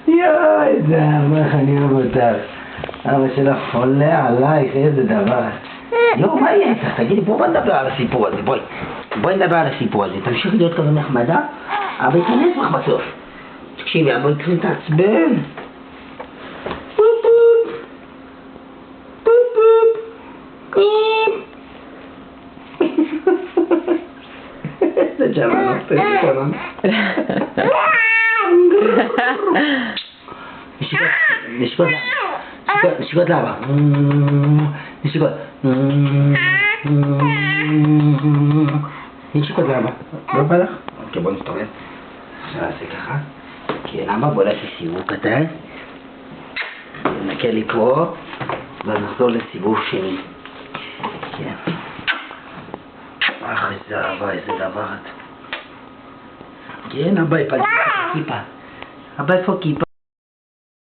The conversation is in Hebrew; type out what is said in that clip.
יואי, איזה אבא, אני אוהב אותך. אבא שלך חולה עלייך, איזה דבר. יואו, מה יהיה איתך? תגידי, בואי נדבר על הסיפור הזה, בואי נדבר על הסיפור הזה. תמשיכי להיות כזה נחמדה, אבא ייכנס לך בסוף. תקשיבי, אבא יתחיל להתעצבן. פופ פופ. פופ פופ. איזה ג'מאל, איזה ג'מאל. נשיקות לאבא. נשיקות. נשיקות לאבא. לא בא לך? אוקיי, בוא נסתובב. עכשיו נעשה ככה. כן, אבא, בוא נעשה סיבוב קטן. נקה לי פה. ואז נחזור לסיבוב שני. כן. איזה אבא, איזה דבר. כן, אבא, יפגע כיפה. אבא, איפה כיפה?